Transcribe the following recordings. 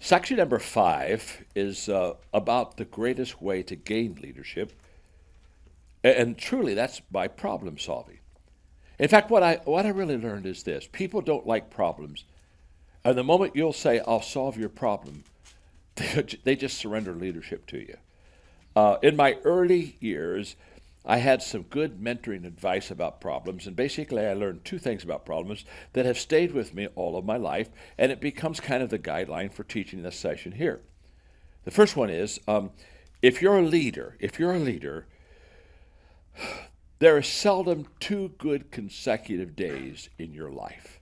Section number 5 is about the greatest way to gain leadership, and truly that's by problem solving. In fact, what I really learned is this: people don't like problems, and the moment you'll say, "I'll solve your problem," they just surrender leadership to you. In my early years, I had some good mentoring advice about problems, and basically I learned two things about problems that have stayed with me all of my life, and it becomes kind of the guideline for teaching this session here. The first one is, if you're a leader, there are seldom two good consecutive days in your life.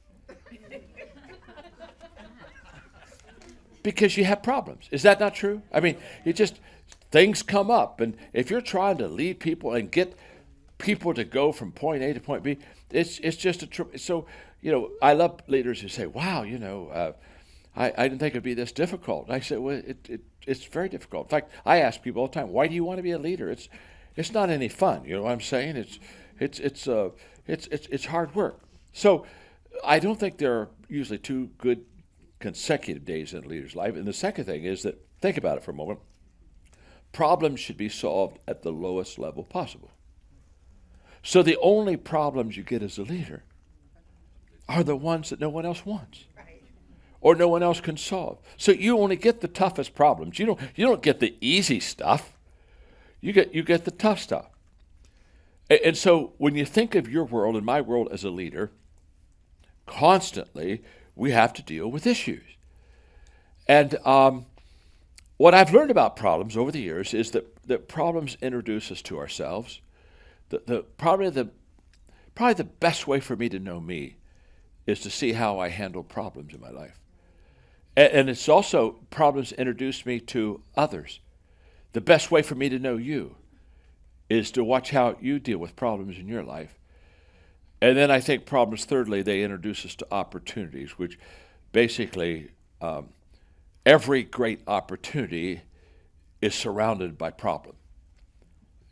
Because you have problems. Is that not true? I mean, things come up, and if you're trying to lead people and get people to go from point A to point B, it's just so I love leaders who say, "Wow, I didn't think it'd be this difficult." And I say, "Well, it's very difficult." In fact, I ask people all the time, "Why do you want to be a leader?" It's not any fun. You know what I'm saying? It's hard work. So I don't think there are usually two good consecutive days in a leader's life. And the second thing is that, think about it for a moment, problems should be solved at the lowest level possible. So the only problems you get as a leader are the ones that no one else wants or no one else can solve. So you only get the toughest problems. You don't get the easy stuff. You get the tough stuff. And so when you think of your world and my world as a leader, constantly we have to deal with issues. And what I've learned about problems over the years is that problems introduce us to ourselves. Probably the best way for me to know me is to see how I handle problems in my life. And it's also, problems introduce me to others. The best way for me to know you is to watch how you deal with problems in your life. And then I think problems, thirdly, they introduce us to opportunities, which basically every great opportunity is surrounded by problem.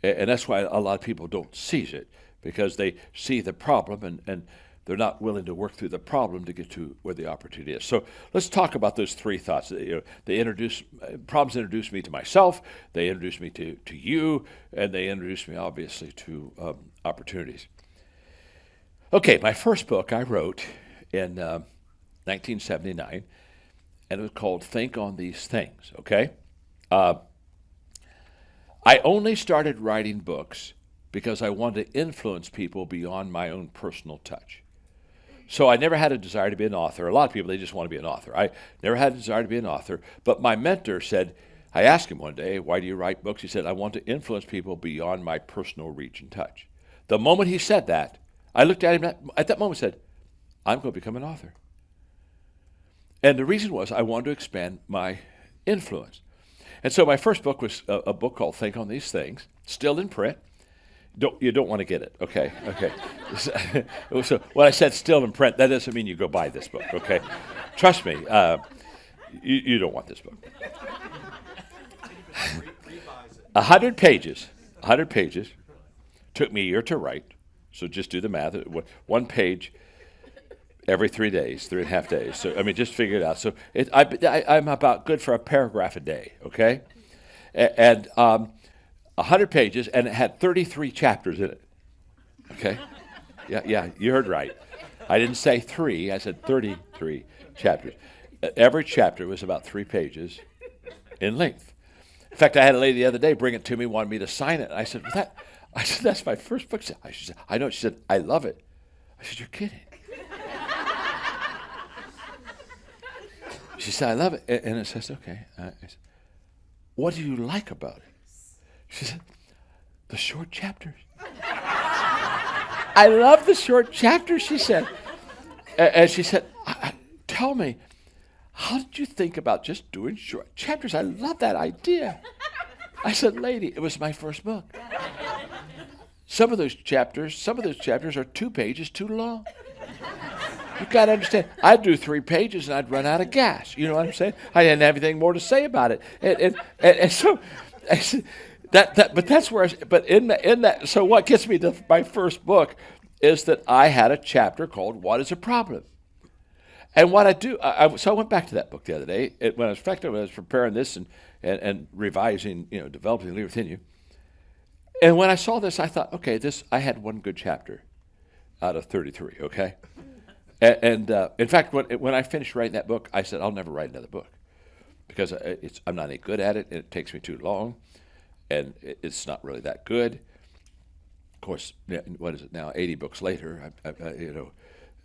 And that's why a lot of people don't seize it, because they see the problem and they're not willing to work through the problem to get to where the opportunity is. So let's talk about those three thoughts. Problems introduce me to myself, they introduce me to you, and they introduce me obviously to opportunities. Okay, my first book I wrote in 1979, and it was called Think on These Things, okay? I only started writing books because I wanted to influence people beyond my own personal touch. So I never had a desire to be an author. A lot of people, they just want to be an author. I never had a desire to be an author, but my mentor said, I asked him one day, "Why do you write books?" He said, "I want to influence people beyond my personal reach and touch." The moment he said that, I looked at him at that moment and said, "I'm going to become an author." And the reason was I wanted to expand my influence. And so my first book was a book called Think on These Things, still in print. You don't want to get it, okay? So when I said still in print, that doesn't mean you go buy this book, okay? Trust me, you don't want this book. 100 pages. Took me a year to write, so just do the math. One page every 3 days, 3.5 days. So, just figure it out. So I'm about good for a paragraph a day, okay? And 100 pages, and it had 33 chapters in it, okay? Yeah, you heard right. I didn't say 3, I said 33 chapters. Every chapter was about 3 pages in length. In fact, I had a lady the other day bring it to me, wanted me to sign it. I said, "That's my first book." She said, "I know." She said, "I love it." I said, "You're kidding." She said, "I love it." And I said, "Okay." I said, "What do you like about it?" She said, "The short chapters." "I love the short chapters," she said. And she said, "Tell me, how did you think about just doing short chapters? I love that idea." I said, "Lady, it was my first book. Some of those chapters are 2 pages too long. You got to understand, I'd do 3 pages and I'd run out of gas. You know what I'm saying? I didn't have anything more to say about it." And so I said, but that's where. But in that. So what gets me to my first book is that I had a chapter called "What is a Problem?" And what I do, so I went back to that book the other day. When I was preparing this and revising, developing the leader within you. And when I saw this, I thought, okay, I had one good chapter out of 33, okay? And in fact, when I finished writing that book, I said, I'll never write another book because I'm not any good at it, and it takes me too long, and it's not really that good. Of course, what is it now? 80 books later,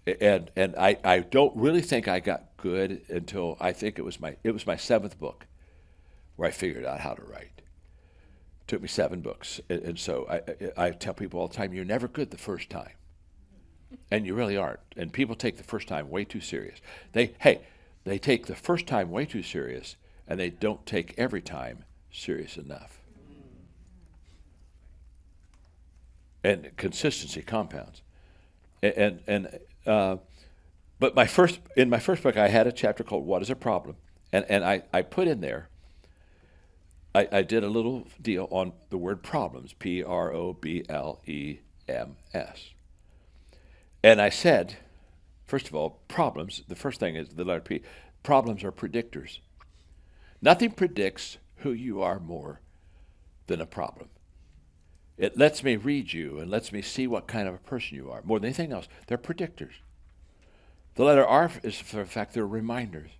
and I don't really think I got good until I think it was my seventh book where I figured out how to write. It took me 7 books, and so I tell people all the time, you're never good the first time. And you really aren't. And people take the first time way too serious. They take the first time way too serious, and they don't take every time serious enough. And consistency compounds. But in my first book, I had a chapter called "What is a Problem?" and I put in there. I did a little deal on the word problems, Problems. And I said, first of all, problems, the first thing is the letter P. Problems are predictors. Nothing predicts who you are more than a problem. It lets me read you and lets me see what kind of a person you are. More than anything else, they're predictors. The letter R is, for the fact, they're reminders.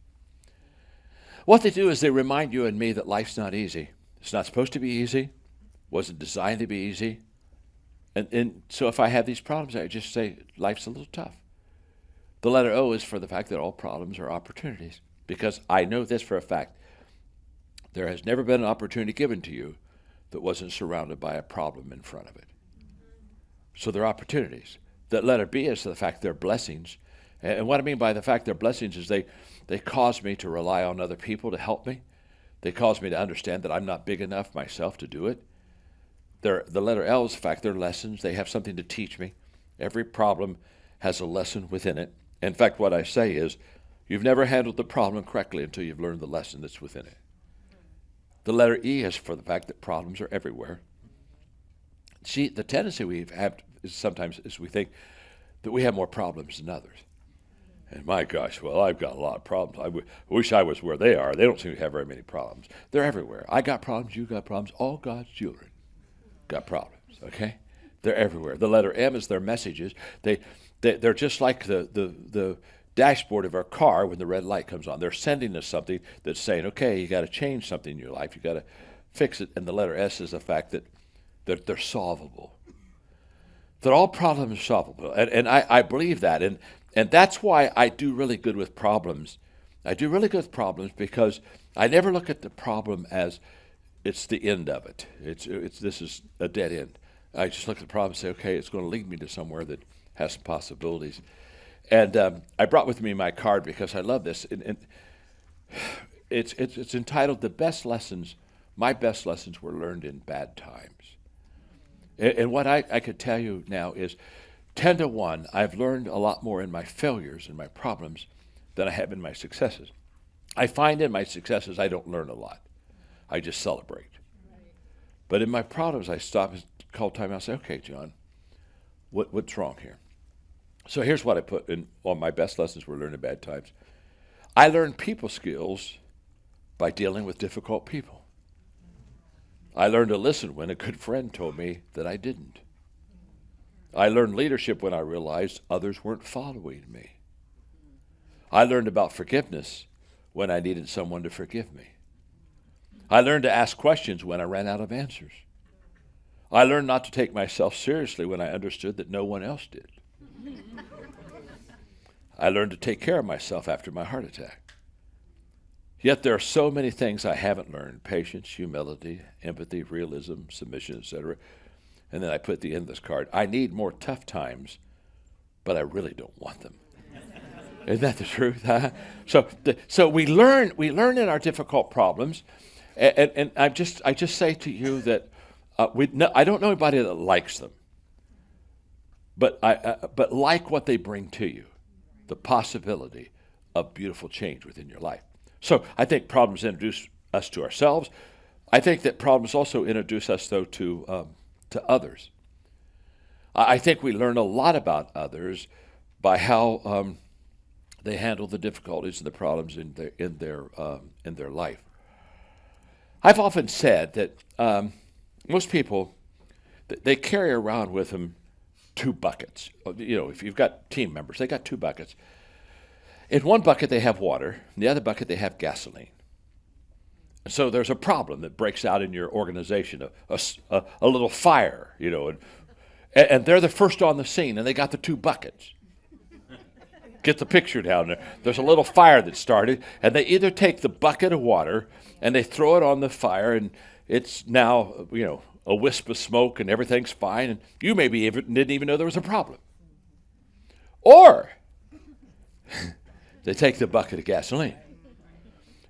What they do is they remind you and me that life's not easy. It's not supposed to be easy. Wasn't designed to be easy. And so if I have these problems, I just say life's a little tough. The letter O is for the fact that all problems are opportunities. Because I know this for a fact. There has never been an opportunity given to you that wasn't surrounded by a problem in front of it. So they're opportunities. The letter B is for the fact they're blessings. And what I mean by the fact they're blessings is they cause me to rely on other people to help me. They cause me to understand that I'm not big enough myself to do it. The letter L is the fact they're lessons. They have something to teach me. Every problem has a lesson within it. In fact, what I say is, you've never handled the problem correctly until you've learned the lesson that's within it. The letter E is for the fact that problems are everywhere. See, the tendency we have is sometimes is we think that we have more problems than others. And my gosh, well, I've got a lot of problems. I wish I was where they are. They don't seem to have very many problems. They're everywhere. I got problems, you got problems. All God's children got problems, okay? They're everywhere. The letter M is their messages. They're just like the dashboard of our car when the red light comes on. They're sending us something that's saying, okay, you got to change something in your life. You got to fix it. And the letter S is the fact that they're solvable. That all problems are solvable. And I believe that. And that's why I do really good with problems. I do really good with problems because I never look at the problem as it's the end of it. This is a dead end. I just look at the problem and say, okay, it's going to lead me to somewhere that has some possibilities. And I brought with me my card because I love this. And it's entitled My Best Lessons Were Learned in Bad Times. And what I could tell you now is 10 to 1, I've learned a lot more in my failures and my problems than I have in my successes. I find in my successes I don't learn a lot. I just celebrate. Right. But in my problems, I stop and call time out and say, okay, John, what's wrong here? So here's what I put in on my best lessons were learned in bad times. I learned people skills by dealing with difficult people. I learned to listen when a good friend told me that I didn't. I learned leadership when I realized others weren't following me. I learned about forgiveness when I needed someone to forgive me. I learned to ask questions when I ran out of answers. I learned not to take myself seriously when I understood that no one else did. I learned to take care of myself after my heart attack. Yet there are so many things I haven't learned: patience, humility, empathy, realism, submission, etc. And then I put at the end of this card, I need more tough times, but I really don't want them. Isn't that the truth? Huh? So we learn in our difficult problems, and I just say to you that I don't know anybody that likes them, but like what they bring to you, the possibility of beautiful change within your life. So I think problems introduce us to ourselves. I think that problems also introduce us, though, to others. I think we learn a lot about others by how they handle the difficulties and the problems in their life. I've often said that most people they carry around with them two buckets. You know, if you've got team members, they got two buckets. In one bucket they have water, in the other bucket they have gasoline. So there's a problem that breaks out in your organization, a little fire, you know, and they're the first on the scene, and they got the two buckets. Get the picture down there. There's a little fire that started, and they either take the bucket of water and they throw it on the fire, and it's now, you know, a wisp of smoke, and everything's fine, and you maybe didn't even know there was a problem. Or they take the bucket of gasoline,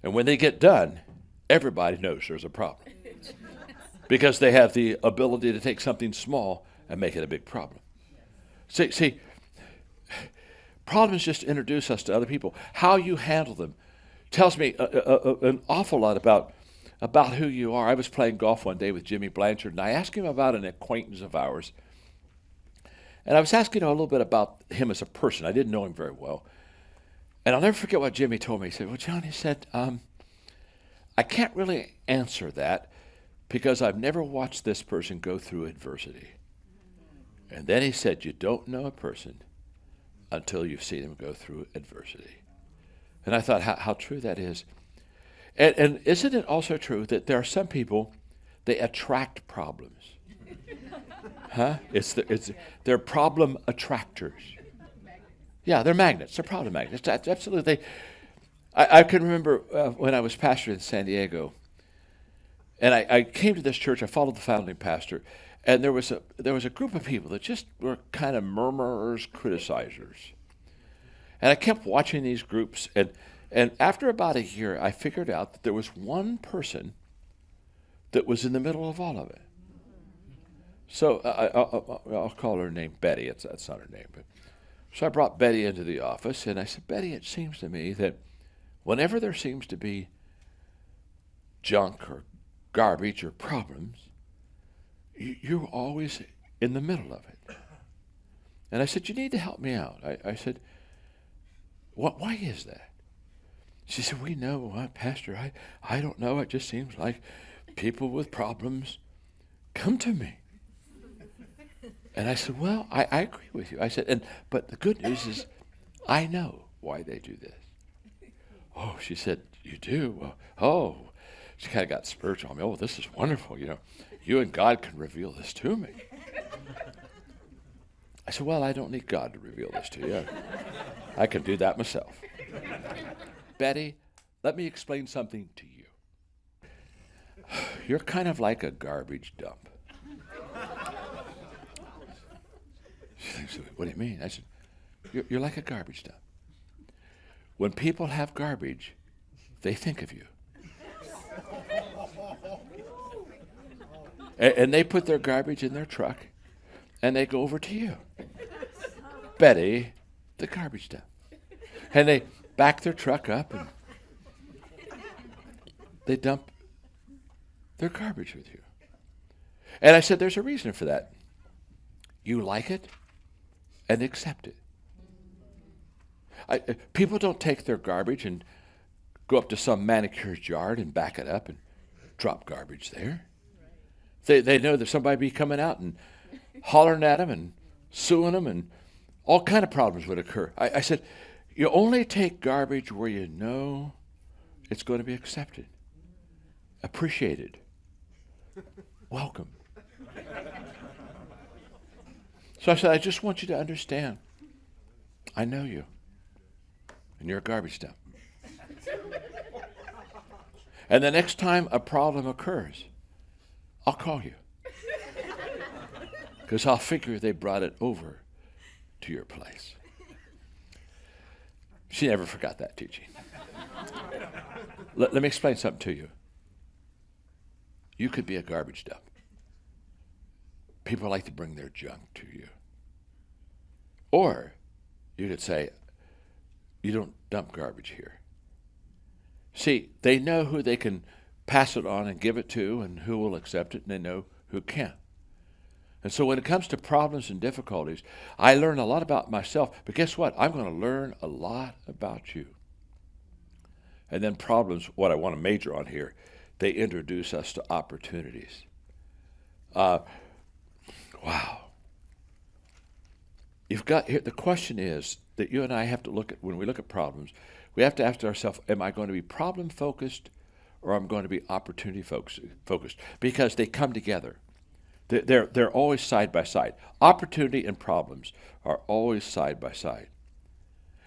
and when they get done, everybody knows there's a problem because they have the ability to take something small and make it a big problem. See, problems just introduce us to other people. How you handle them tells me an awful lot about who you are. I was playing golf one day with Jimmy Blanchard, and I asked him about an acquaintance of ours. And I was asking him a little bit about him as a person. I didn't know him very well. And I'll never forget what Jimmy told me. He said, well, John, he said, I can't really answer that because I've never watched this person go through adversity. And then he said, you don't know a person until you've seen them go through adversity. And I thought how true that is. And isn't it also true that there are some people, they attract problems? Huh? They're problem attractors. Yeah, they're magnets. They're problem magnets. Absolutely. I can remember when I was pastor in San Diego, and I came to this church. I followed the founding pastor, and there was a group of people that just were kind of murmurers, criticizers. And I kept watching these groups, and after about a year, I figured out that there was one person that was in the middle of all of it. So I'll call her name Betty. That's not her name. So I brought Betty into the office, and I said, Betty, it seems to me that whenever there seems to be junk or garbage or problems, you're always in the middle of it. And I said, you need to help me out. I said, why is that? She said, we know, Pastor, I don't know. It just seems like people with problems come to me. And I said, well, I agree with you. I said, but the good news is I know why they do this. Oh, she said, you do? Well, oh, she kind of got spiritual on me. Oh, this is wonderful. You know, you and God can reveal this to me. I said, well, I don't need God to reveal this to you. I can do that myself. Betty, let me explain something to you. You're kind of like a garbage dump. She said, what do you mean? I said, you're like a garbage dump. When people have garbage, they think of you. And they put their garbage in their truck, and they go over to you. Betty, the garbage dump. And they back their truck up, and they dump their garbage with you. And I said, there's a reason for that. You like it and accept it. People don't take their garbage and go up to some manicur's yard and back it up and drop garbage there. They know that somebody be coming out and hollering at them and suing them, and all kind of problems would occur. I said, you only take garbage where you know it's going to be accepted, appreciated, welcome. So I said, I just want you to understand, I know you, and you're a garbage dump. And the next time a problem occurs, I'll call you. Because I'll figure they brought it over to your place. She never forgot that teaching. Let me explain something to you. You could be a garbage dump. People like to bring their junk to you. Or you could say, you don't dump garbage here. See, they know who they can pass it on and give it to and who will accept it, and they know who can't. And so when it comes to problems and difficulties, I learn a lot about myself. But guess what? I'm going to learn a lot about you. And then problems, what I want to major on here, they introduce us to opportunities. Wow. You've got here, the question is that you and I have to look at when we look at problems, we have to ask ourselves, am I going to be problem focused or am I going to be opportunity focused? Because they come together. They're always side by side. Opportunity and problems are always side by side.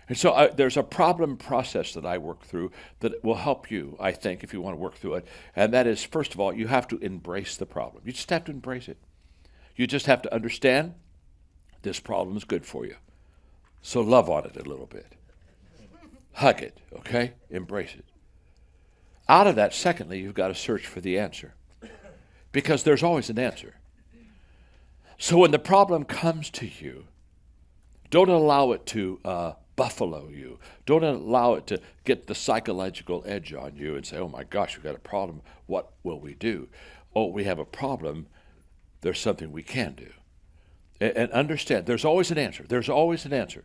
And so there's a problem process that I work through that will help you, I think, if you want to work through it. And that is, first of all, you have to embrace the problem. You just have to embrace it. You just have to understand this problem is good for you. So love on it a little bit. Hug it, okay? Embrace it. Out of that, secondly, you've got to search for the answer. Because there's always an answer. So when the problem comes to you, don't allow it to buffalo you. Don't allow it to get the psychological edge on you and say, oh my gosh, we've got a problem. What will we do? Oh, we have a problem. There's something we can do. And understand, there's always an answer. There's always an answer.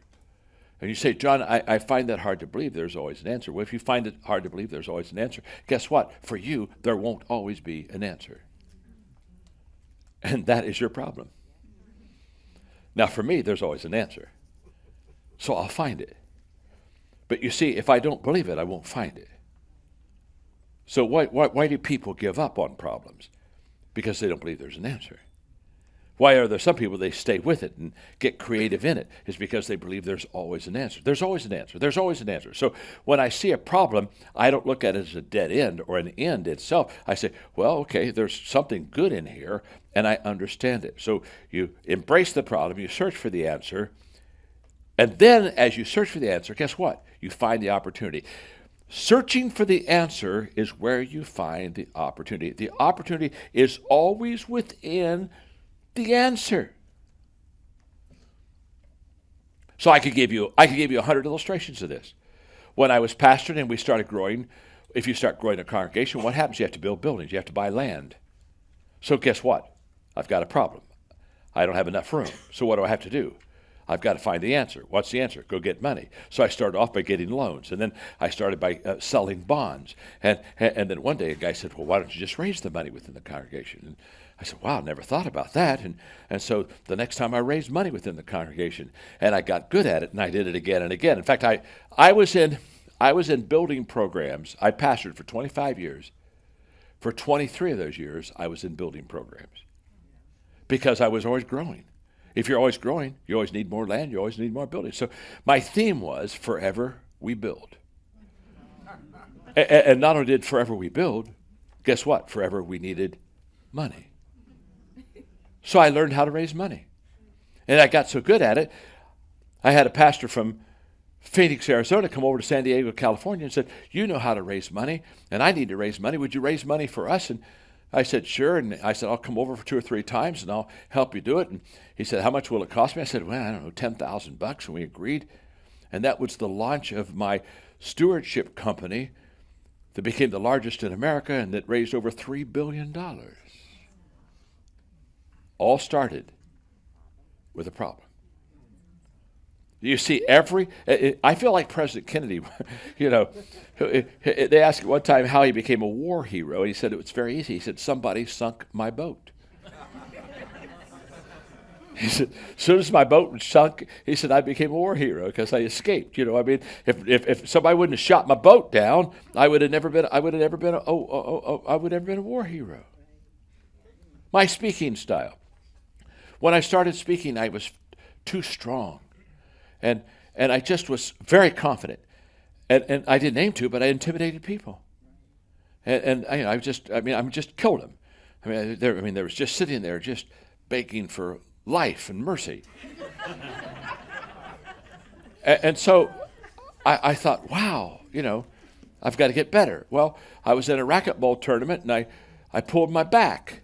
And you say, John, I find that hard to believe there's always an answer. Well, if you find it hard to believe there's always an answer, guess what? For you, there won't always be an answer. And that is your problem. Now, for me, there's always an answer. So I'll find it. But you see, if I don't believe it, I won't find it. So why do people give up on problems? Because they don't believe there's an answer. Why are there some people, they stay with it and get creative in it? It's because they believe there's always an answer. There's always an answer. There's always an answer. So when I see a problem, I don't look at it as a dead end or an end itself. I say, well, okay, there's something good in here, and I understand it. So you embrace the problem, you search for the answer, and then as you search for the answer, guess what? You find the opportunity. Searching for the answer is where you find the opportunity. The opportunity is always within the answer. So I could give you 100 illustrations of this. When I was pastoring and we started growing, if you start growing a congregation, what happens? You have to build buildings. You have to buy land. So guess what? I've got a problem. I don't have enough room. So what do I have to do? I've got to find the answer. What's the answer? Go get money. So I started off by getting loans, and then I started by selling bonds. And then one day a guy said, well, why don't you just raise the money within the congregation? And I said, wow, never thought about that. And so the next time I raised money within the congregation, and I got good at it, and I did it again and again. In fact, I was in building programs. I pastored for 25 years. For 23 of those years, I was in building programs because I was always growing. If you're always growing, you always need more land, you always need more buildings. So my theme was forever we build. And not only did forever we build, guess what? Forever we needed money. So I learned how to raise money. And I got so good at it, I had a pastor from Phoenix, Arizona come over to San Diego, California and said, you know how to raise money, and I need to raise money. Would you raise money for us? And I said, sure. And I said, I'll come over for 2 or 3 times and I'll help you do it. And he said, how much will it cost me? I said, well, I don't know, $10,000. And we agreed. And that was the launch of my stewardship company that became the largest in America and that raised over $3 billion. All started with a problem. You see, I feel like President Kennedy, they asked one time how he became a war hero, and he said it was very easy. He said, somebody sunk my boat. He said, as soon as my boat was sunk, he said, I became a war hero because I escaped. If somebody wouldn't have shot my boat down, I would have never been a war hero. My speaking style. When I started speaking, I was too strong. And I just was very confident. And I didn't aim to, but I intimidated people. And I just killed them. They was just sitting there just begging for life and mercy. and so I thought, wow, I've got to get better. Well, I was in a racquetball tournament and I pulled my back.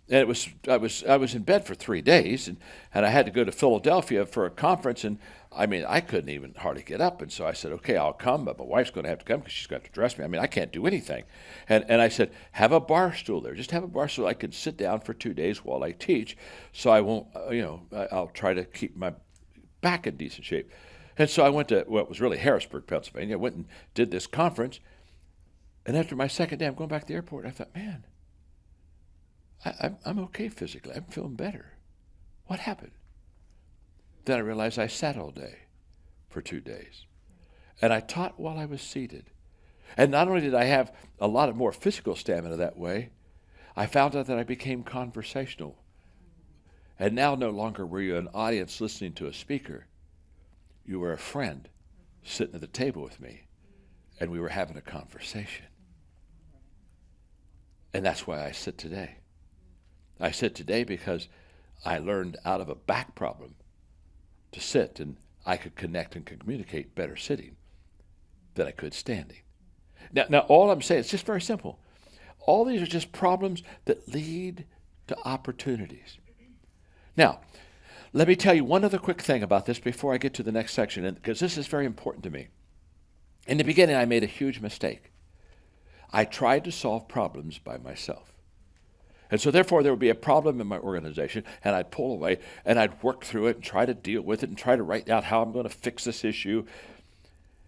And I was in bed for 3 days, and I had to go to Philadelphia for a conference, and I mean I couldn't even hardly get up, and so I said, okay, I'll come, but my wife's going to have to come because she's got to dress me. I mean I can't do anything, and I said, have a bar stool there, just have a bar stool I can sit down for 2 days while I teach, so I won't, I'll try to keep my back in decent shape. And so I went to what was really Harrisburg, Pennsylvania. I went and did this conference, and after my second day, I'm going back to the airport. I thought, man, I'm okay physically. I'm feeling better. What happened? Then I realized I sat all day for 2 days. And I taught while I was seated. And not only did I have a lot of more physical stamina that way, I found out that I became conversational. And now no longer were you an audience listening to a speaker. You were a friend sitting at the table with me, and we were having a conversation. And that's why I sit today. I sit today because I learned out of a back problem to sit, and I could connect and communicate better sitting than I could standing. Now all I'm saying, it's just very simple. All these are just problems that lead to opportunities. Now, let me tell you one other quick thing about this before I get to the next section, because this is very important to me. In the beginning, I made a huge mistake. I tried to solve problems by myself. And so therefore there would be a problem in my organization, and I'd pull away and I'd work through it and try to deal with it and try to write out how I'm going to fix this issue.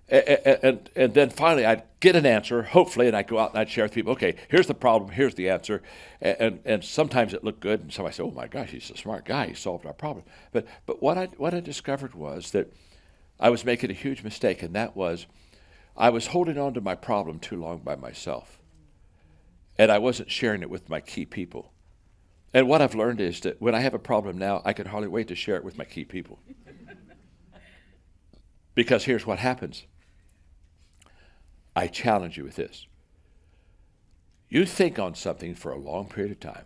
And then finally I'd get an answer, hopefully, and I'd go out and I'd share with people, okay, here's the problem, here's the answer. And sometimes it looked good, and somebody said, oh my gosh, he's a smart guy, he solved our problem. But what I discovered was that I was making a huge mistake, and that was I was holding on to my problem too long by myself. And I wasn't sharing it with my key people. And what I've learned is that when I have a problem now, I can hardly wait to share it with my key people. Because here's what happens. I challenge you with this. You think on something for a long period of time,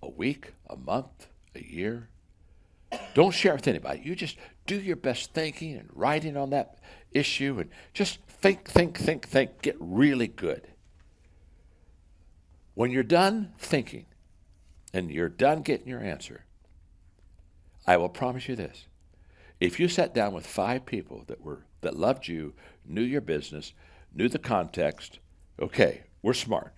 a week, a month, a year. Don't share it with anybody. You just do your best thinking and writing on that issue, and just think, get really good. When you're done thinking and you're done getting your answer, I will promise you this. If you sat down with 5 people that loved you, knew your business, knew the context, okay, we're smart.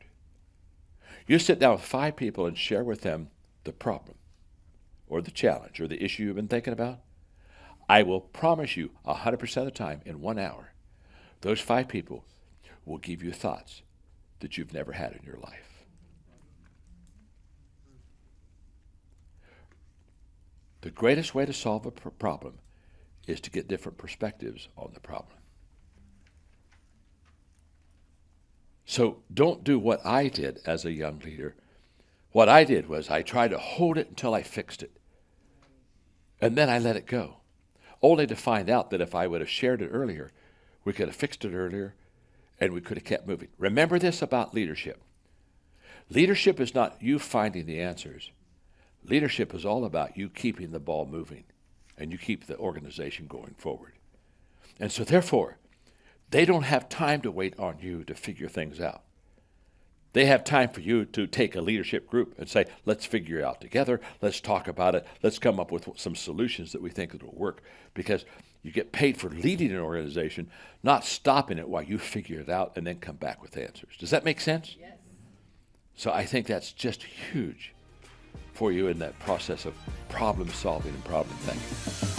You sit down with 5 people and share with them the problem or the challenge or the issue you've been thinking about, I will promise you 100% of the time in 1 hour, those 5 people will give you thoughts that you've never had in your life. The greatest way to solve a problem is to get different perspectives on the problem. So don't do what I did as a young leader. What I did was I tried to hold it until I fixed it. And then I let it go, only to find out that if I would have shared it earlier, we could have fixed it earlier, and we could have kept moving. Remember this about leadership. Leadership is not you finding the answers. Leadership is all about you keeping the ball moving, and you keep the organization going forward. And so therefore, they don't have time to wait on you to figure things out. They have time for you to take a leadership group and say, let's figure it out together, let's talk about it, let's come up with some solutions that we think that will work, because you get paid for leading an organization, not stopping it while you figure it out and then come back with answers. Does that make sense? Yes. So I think that's just huge for you in that process of problem solving and problem thinking.